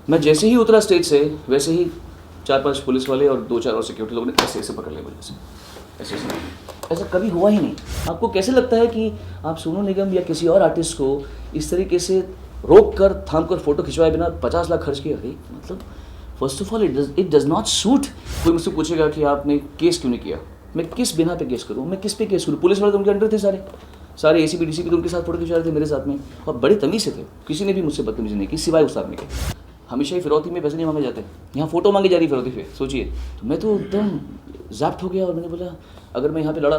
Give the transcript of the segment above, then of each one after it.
मैं जैसे ही उतरा स्टेज से वैसे ही 4-5 पुलिस वाले और 2-4 और सिक्योरिटी लोगों ने ऐसे ऐसे पकड़ लिया मुझे, ऐसे ऐसे। ऐसा कभी हुआ ही नहीं। आपको कैसे लगता है कि आप सोनू निगम या किसी और आर्टिस्ट को इस तरीके से रोक कर थाम कर फोटो खिंचवाए बिना 50 लाख खर्च किए? अरे मतलब first of all it does not suit. कोई मुझसे पूछेगा कि आपने केस क्यों नहीं किया, मैं किस बिना पे केस करूँ, मैं किस पे केस करूँ? पुलिस वाले तो उनके अंडर थे, सारे ACP DCP तो उनके साथ फोटो खिंचा रहे थे मेरे साथ में, और बड़े तमीज़ से थे। किसी ने भी मुझसे बदतमीजी नहीं की सिवाय उस आदमी के। हमेशा ही फिरौती में पैसे नहीं मांगे जाते, यहाँ फ़ोटो मांगी जा रही फिरौती पे, सोचिए। तो मैं तो एकदम ज़ब्त हो गया और मैंने बोला अगर मैं यहाँ पे लड़ा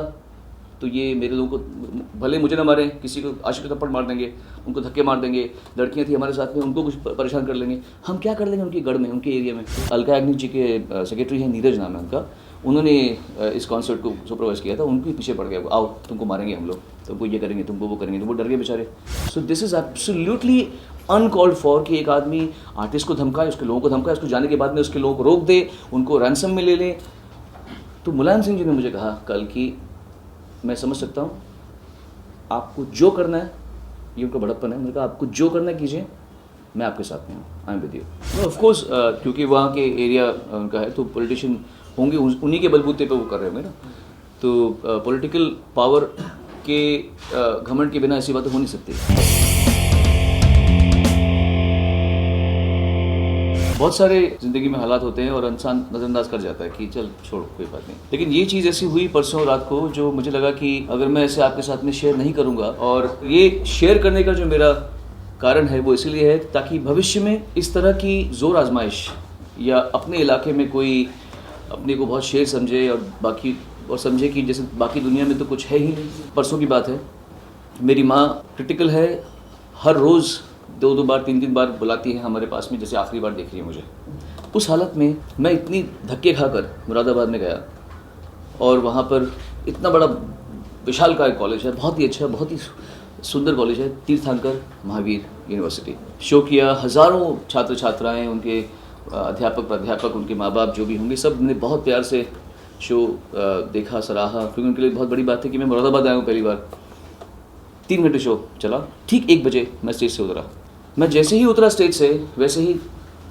तो ये मेरे लोगों को भले मुझे ना मारें, किसी को आशिक को थप्पड़ मार देंगे, उनको धक्के मार देंगे, लड़कियाँ थी हमारे साथ में उनको कुछ परेशान कर लेंगे, हम क्या कर लेंगे उनके गढ़ में, उनके एरिया में। अलका याग्निक जी के सेक्रेटरी हैं, नीरज नाम है उनका, उन्होंने इस कॉन्सर्ट को सुपरवाइज किया था, उनके पीछे पड़ गया, आओ तुमको मारेंगे हम लोग, तुमको ये करेंगे, तुमको वो करेंगे, तो वो डर गए बेचारे। So this is absolutely uncalled for कि एक आदमी आर्टिस्ट को धमकाए, उसके लोगों को धमकाए, उसको जाने के बाद में उसके लोगों को रोक दे, उनको रैंसम में ले ले। तो मुलायम सिंह जी ने मुझे कहा कल कि मैं समझ सकता हूँ आपको जो करना है, ये उनका बड़प्पन है, मैंने कहा आपको जो करना है कीजिए, मैं आपके साथ में हूँ, I am with you. Of course क्योंकि वहाँ के एरिया उनका है तो पॉलिटिशियन होंगे, उन्हीं के बलबूते पे वो कर रहे होंगे ना, तो पॉलिटिकल पावर के घमंड के बिना ऐसी बातें हो नहीं सकती। बहुत सारे ज़िंदगी में हालात होते हैं और इंसान नज़रअंदाज कर जाता है कि चल छोड़ कोई बात नहीं, लेकिन ये चीज़ ऐसी हुई परसों रात को जो मुझे लगा कि अगर मैं ऐसे आपके साथ में शेयर नहीं करूँगा, और ये शेयर करने का जो मेरा कारण है वो इसीलिए है ताकि भविष्य में इस तरह की ज़ोर आजमाइश या अपने इलाके में कोई अपने को बहुत शेर समझे और समझे कि जैसे बाकी दुनिया में तो कुछ है ही नहीं। परसों की बात है, मेरी माँ क्रिटिकल है, हर रोज़ 2-2 बार 3-3 बार बुलाती है हमारे पास में, जैसे आखिरी बार देख रही है मुझे। उस हालत में मैं इतनी धक्के खाकर मुरादाबाद में गया और वहाँ पर इतना बड़ा विशालकाय कॉलेज है, बहुत ही अच्छा, बहुत ही सुंदर कॉलेज है, तीर्थंकर महावीर यूनिवर्सिटी। शो किया, हज़ारों छात्र छात्राएँ, उनके अध्यापक प्राध्यापक, उनके माँ बाप जो भी होंगे, सब ने बहुत प्यार से शो देखा, सराहा, क्योंकि उनके लिए बहुत बड़ी बात है कि मैं मुरादाबाद आया हूँ पहली बार। 3 घंटे शो चला, ठीक 1 बजे मैं स्टेज से उतरा। मैं जैसे ही उतरा स्टेज से वैसे ही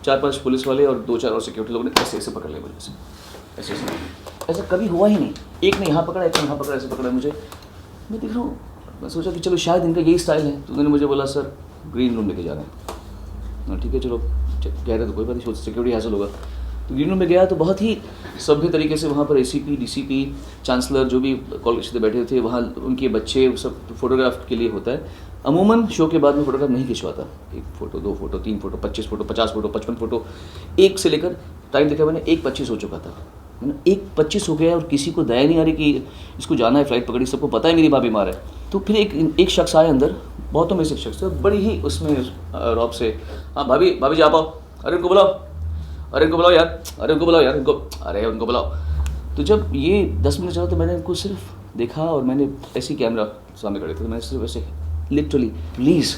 4-5 पुलिस वाले और 2-4 और सिक्योरिटी लोगों ने ऐसे ऐसे पकड़ लिया मुझे, ऐसे ऐसे। ऐसा कभी हुआ ही नहीं, एक ने यहाँ पकड़ा, एक ने यहाँ पकड़ा, ऐसे पकड़ा मुझे। मैं देख रहा हूँ, मैं सोचा कि चलो शायद इनका यही स्टाइल है, तो उन्होंने मुझे बोला सर ग्रीन रूम लेके जा रहे हैं। ठीक है चलो, कह रहे तो कोई बात नहीं, सिक्योरिटी हासिल होगा। तो ग्रीन रूम में गया तो बहुत ही सभ्य तरीके से वहाँ पर ACP DCP चांसलर जो भी कॉलेज से बैठे थे, वहाँ उनके बच्चे सब फोटोग्राफ के लिए होता है। अमूमन शो के बाद में फोटोग्राफ नहीं खिंचवाता, 1 photo 2 photo 3 photo 25 photo 50 photo 55 photo, 1 से लेकर टाइम देखा मैंने 1:25 हो चुका था, है ना, 1:25 हो गया और किसी को दया नहीं आ रही कि इसको जाना है, फ्लाइट पकड़ी, सबको पता है मेरी माँ बीमार है। तो फिर एक शख्स आया अंदर, बहुतों में से एक शख्स, बड़ी ही उसमें रौब से, हाँ भाभी जी आप आओ, अरे उनको बुलाओ, अरे उनको बुलाओ यार, अरे उनको बुलाओ यार, उनको बुलाओ। तो जब ये 10 मिनट चला तो मैंने उनको सिर्फ देखा और मैंने ऐसे ही कैमरा सामने खड़े थे, तो मैंने सिर्फ ऐसे लिटरली, प्लीज़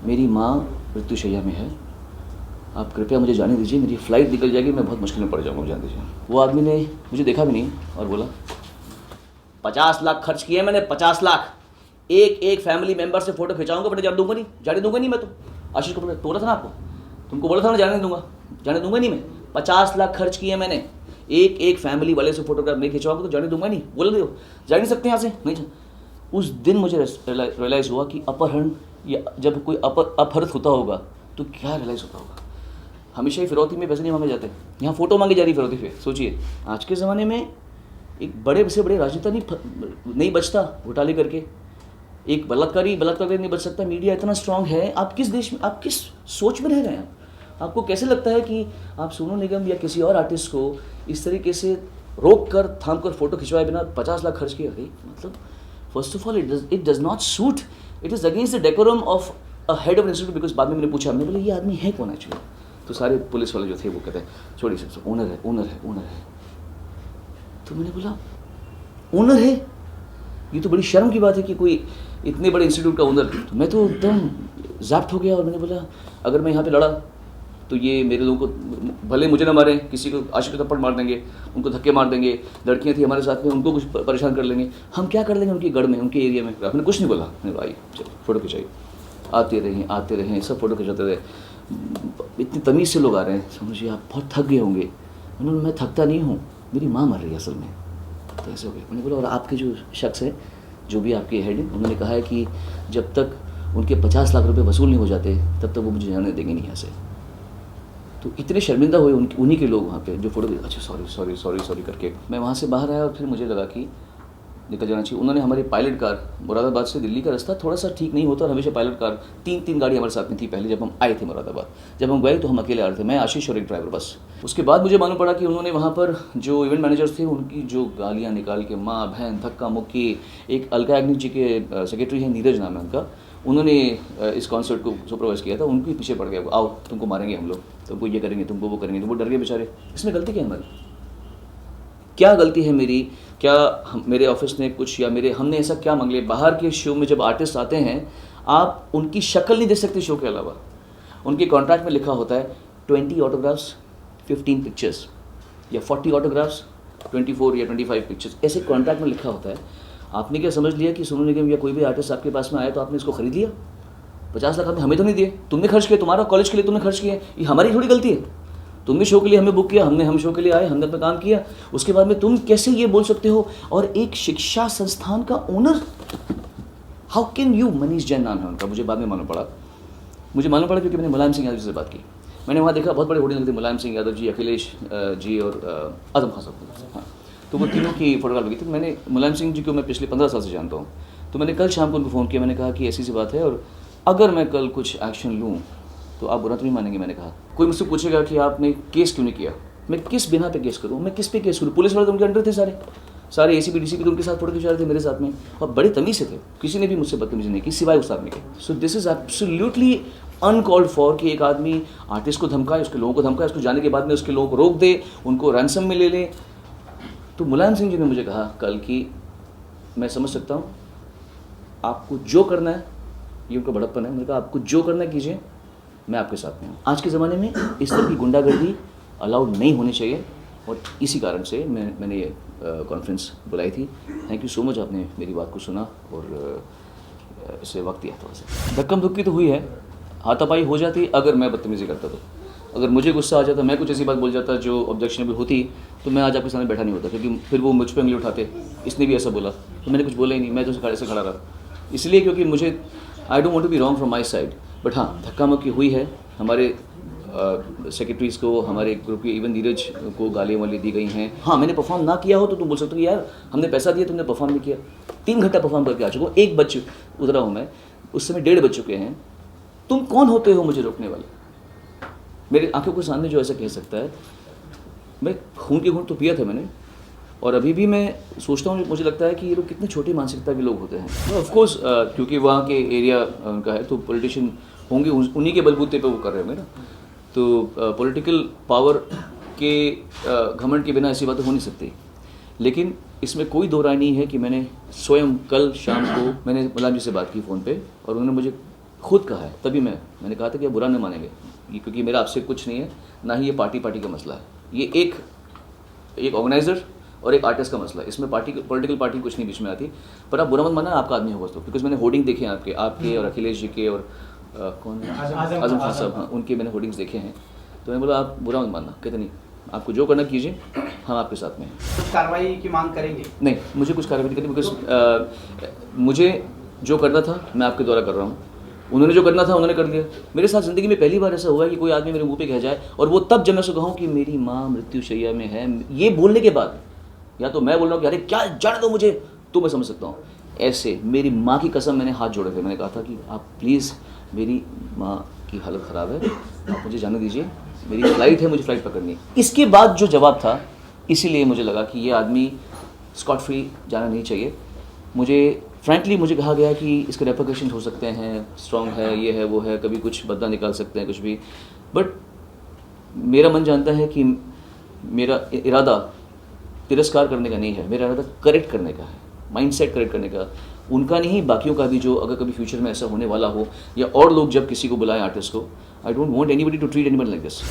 मेरी माँ मृत्युशैया में है, आप कृपया मुझे जाने दीजिए, मेरी फ़्लाइट निकल जाएगी, मैं बहुत मुश्किल में पड़ जाऊँगा, जाने दीजिए। वो आदमी ने मुझे देखा भी नहीं और बोला 50 लाख खर्च किए मैंने, 50 लाख, एक फैमिली मेम्बर से फ़ोटो खिंचाऊंगा, बट जाने दूंगा नहीं मैं तो। आशीष को बोला था ना आपको, तुमको बोला था ना जाने दूंगा नहीं मैं। 50 लाख खर्च किए मैंने, एक फैमिली वाले से फोटोग्राफ नहीं खिंचवाऊंगा तो जाने दूंगा नहीं, बोल दो जा नहीं सकते यहाँ से, नहीं। उस दिन मुझे रियलाइज़ हुआ कि अपहरण या जब कोई अपहृत होता होगा तो क्या रियलाइज़ होता होगा। हमेशा ही फिरौती में पैसे नहीं मांगे जाते, यहाँ फ़ोटो मांगी जा रही फिरौती पे, सोचिए। आज के ज़माने में एक बड़े से बड़े राजनेता नहीं बचता घोटाले करके, एक बलात्कार नहीं बच सकता। मीडिया इतना स्ट्रांग है, आप किस देश में, आप किस सोच में रह रहे हैं? आपको कैसे लगता है कि आप सोनू निगम या किसी और आर्टिस्ट को इस तरीके से रोक कर थाम कर फोटो खिंचवाए बिना 50 लाख खर्च किए? अरे मतलब first of all it does not suit, it is against the decorum of a head of institute. Because बाद में मैंने पूछा, मैंने बोला ये आदमी है कौन एक्चुअली? तो सारे पुलिस वाले जो थे वो कहते हैं छोड़िए सब, ओनर है। तो मैंने बोला ओनर है, ये तो बड़ी शर्म की बात है कि कोई इतने बड़े इंस्टीट्यूट का ओनर। तो मैं तो एकदम ज़ब्त हो गया और मैंने बोला अगर मैं यहाँ पे लड़ा तो ये मेरे लोगों को भले मुझे ना मारें, किसी को आशिक को थप्पड़ मार देंगे, उनको धक्के मार देंगे, लड़कियाँ थी हमारे साथ में उनको कुछ परेशान कर लेंगे, हम क्या कर लेंगे उनके गढ़ में, उनके एरिया में। आपने कुछ नहीं बोला, मैंने भाई चलो फोटो खिंचाई। आते रहें सब फोटो खिंचाते रहे। इतनी तमीज़ से लोग आ रहे हैं, समझिए आप बहुत थक गए होंगे। उन्होंने मैं थकता नहीं हूँ, मेरी माँ मर रही है असल में। तो ऐसे हो गया। मैंने बोला और आपके जो शख्स है, जो भी आपके हेड हैं, उन्होंने कहा है कि जब तक उनके 50 लाख रुपए वसूल नहीं हो जाते तब तक वो मुझे जाने देंगे नहीं यहाँ से। तो इतने शर्मिंदा हुए उन्हीं के लोग वहाँ पे जो फोटो, अच्छा सॉरी करके मैं वहाँ से बाहर आया और फिर मुझे लगा कि निकल जाना चाहिए। उन्होंने हमारी पायलट कार, मुरादाबाद से दिल्ली का रास्ता थोड़ा सा ठीक नहीं होता और हमेशा पायलट कार 3 गाड़ी हमारे साथ में थी पहले जब हम आए थे मुरादाबाद। जब हम गए तो हम अकेले आ रहे थे, मैं, आशीष और एक ड्राइवर बस। उसके बाद मुझे मालूम पड़ा कि उन्होंने वहाँ पर जो इवेंट मैनेजर्स थे उनकी जो गालियाँ निकाल के माँ बहन धक्का मुक्की। एक अलका याग्निक जी के सेक्रेटरी हैं, नीरज नाम है उनका, उन्होंने इस कॉन्सर्ट को सुपरवाइज किया था, उनके पीछे पड़ गया, आओ तुमको मारेंगे हम लोग, तुमको ये करेंगे, तुमको वो करेंगे। तो वो डर गए बेचारे। इसमें गलती क्या है हमारी? क्या गलती है मेरी? क्या मेरे ऑफिस ने कुछ या हमने ऐसा क्या मांग लिया? बाहर के शो में जब आर्टिस्ट आते हैं आप उनकी शक्ल नहीं देख सकते शो के अलावा। उनके कॉन्ट्रैक्ट में लिखा होता है 20 ऑटोग्राफ्स 15 पिक्चर्स या 40 ऑटोग्राफ्स 24 या 25 पिक्चर्स, ऐसे कॉन्ट्रैक्ट में लिखा होता है। आपने क्या समझ लिया कि सोनू निगम या कोई भी आर्टिस्ट आपके पास में आया तो आपने इसको खरीद लिया? 50 लाख आपने हमें तो नहीं दिए, तुमने खर्च किया, तुम्हारा कॉलेज के लिए तुमने खर्च किया, ये हमारी थोड़ी गलती है। तुमने शो के लिए हमें बुक किया, हम शो के लिए आए, हमने अपना काम किया, उसके बाद में तुम कैसे ये बोल सकते हो? और एक शिक्षा संस्थान का owner, how can you? Manish Jain नाम है उनका, मुझे बाद में मालूम पड़ा क्योंकि मैंने मुलायम सिंह यादव जी से बात की। मैंने वहाँ देखा बहुत बड़े होर्डिंग लगे थे, मुलायम सिंह यादव जी, अखिलेश जी और आजम खान साहब। हाँ, तो वो तीनों की फोटोग्राफ लगी थी। मैंने मुलायम सिंह जी को मैं पिछले 15 साल से जानता हूँ, तो मैंने कल शाम को उनको फ़ोन किया। मैंने कहा कि ऐसी सी बात है और अगर मैं कल कुछ एक्शन लूँ तो आप बुरा तो नहीं मानेंगे। मैंने कहा कोई मुझसे पूछेगा कि आपने केस क्यों नहीं किया, मैं किस बिना पे केस करूँ, मैं किस पे केस करूँ? पुलिस वाले तो उनके अंडर थे, सारे ACP DCP तो उनके साथ फोटो खिंचा रहे थे मेरे साथ में, और बड़े तमीज़ से थे, किसी ने भी मुझसे बदतमीजी नहीं की सिवाय उस आदमी के। So this is absolutely uncalled for कि एक आदमी आर्टिस्ट को धमकाए, उसके लोगों को धमकाए, उसको जाने के बाद में उसके लोगों को रोक दे, उनको रैंसम में ले ले। तो मुलायम सिंह जी ने मुझे कहा कल कि मैं समझ सकता हूँ, आपको जो करना है, ये उनका बड़प्पन है। मैंने कहा आपको जो करना है कीजिए, मैं आपके साथ में हूँ। आज के ज़माने में इस तरह की गुंडागर्दी अलाउड नहीं होनी चाहिए और इसी कारण से मैंने ये कॉन्फ्रेंस बुलाई थी। थैंक यू सो मच, आपने मेरी बात को सुना और इसे वक्त दिया। थोड़ा सा धक्कम धुक्की तो हुई है, हाथापाई हो जाती अगर मैं बदतमीज़ी करता तो। अगर मुझे गुस्सा आ जाता, मैं कुछ ऐसी बात बोल जाता जो ऑब्जेक्शनेबल होती, तो मैं आज आपके सामने बैठा नहीं होता, क्योंकि फिर वो मुझ पर उंगली उठाते, इसने भी ऐसा बोला, तो मैंने कुछ बोला ही नहीं, मैं तो ऐसे खड़ा रहा। इसलिए क्योंकि मुझे I don't want to be wrong from my side, but हाँ धक्का मुक्की हुई है। हमारे सेक्रेटरीज़ को, हमारे ग्रुप के इवन नीरज को गालियाँ वाली दी गई हैं। हाँ, मैंने परफॉर्म ना किया हो तो तुम बोल सकते हो यार हमने पैसा दिया, तुमने परफॉर्म नहीं किया। 3 घंटा परफॉर्म करके आ चुका हूँ, 1 बज उतरा हूँ मैं, उस समय 1:30 बज चुके हैं। तुम कौन होते हो मुझे रोकने वाले? मेरे आंखों के सामने जो ऐसा कह सकता है? मैं खून के घूंट तो पिया था मैंने, और अभी भी मैं सोचता हूँ, मुझे लगता है कि ये लोग कितने छोटी मानसिकता के लोग होते हैं। ऑफ कोर्स क्योंकि वहाँ के एरिया उनका है तो पॉलिटिशियन होंगे, उन्हीं के बलबूते पे वो कर रहे होंगे ना। तो पॉलिटिकल पावर के घमंड के बिना ऐसी बातें हो नहीं सकती। लेकिन इसमें कोई दो राय नहीं है कि मैंने स्वयं कल शाम को मैंने मुलायम जी से बात की फ़ोन पे, और उन्होंने मुझे खुद कहा है, तभी मैंने कहा था कि आप बुरा नहीं मानेंगे, क्योंकि मेरा आपसे कुछ नहीं है, ना ही ये पार्टी का मसला है। ये एक ऑर्गेनाइज़र और एक आर्टिस्ट का मसला है, इसमें पॉलिटिकल पार्टी कुछ नहीं बीच में आती। पर आप बुरा मत मानना, आपका आदमी होगा तो, बिकॉज मैंने होर्डिंग देखे हैं आपके और अखिलेश जी के और कौन आजम खान साहब, हाँ उनके मैंने होर्डिंग्स देखे हैं। तो मैंने बोला आप बुरा मत मानना, कहते नहीं आपको जो करना कीजिए, हम आपके साथ में हैं। कुछ कार्रवाई की मांग करेंगे? नहीं, मुझे कुछ कार्रवाई नहीं करनी, बिकॉज मुझे जो करना था मैं आपके द्वारा कर रहा हूँ, उन्होंने जो करना था उन्होंने कर दिया। मेरे साथ ज़िंदगी में पहली बार ऐसा हुआ कि कोई आदमी मेरे मुंह पे कह जाए, और वो तब जब मैं उसको कहूँ कि मेरी माँ मृत्युशैया में है, ये बोलने के बाद या तो मैं बोल रहा हूँ कि अरे क्या जाने दो मुझे, तो मैं समझ सकता हूँ। ऐसे मेरी माँ की कसम मैंने हाथ जोड़े थे, मैंने कहा था कि आप प्लीज़, मेरी माँ की हालत ख़राब है, आप मुझे जाने दीजिए, मेरी फ़्लाइट है, मुझे फ़्लाइट पकड़नी है। इसके बाद जो जवाब था, इसीलिए मुझे लगा कि ये आदमी स्कॉट फ्री जाना नहीं चाहिए। मुझे फ्रैंकली मुझे कहा गया कि इसके रेपरकशन हो सकते हैं, स्ट्रॉन्ग है, ये है वो है, कभी कुछ बदला निकाल सकते हैं, कुछ भी। बट मेरा मन जानता है कि मेरा इरादा तिरस्कार करने का नहीं है, मेरा इरादा करेक्ट करने का है, माइंडसेट करेक्ट करने का, उनका नहीं बाकियों का भी, जो अगर कभी फ्यूचर में ऐसा होने वाला हो, या और लोग जब किसी को बुलाएं आर्टिस्ट को, I don't want anybody to treat anybody like this.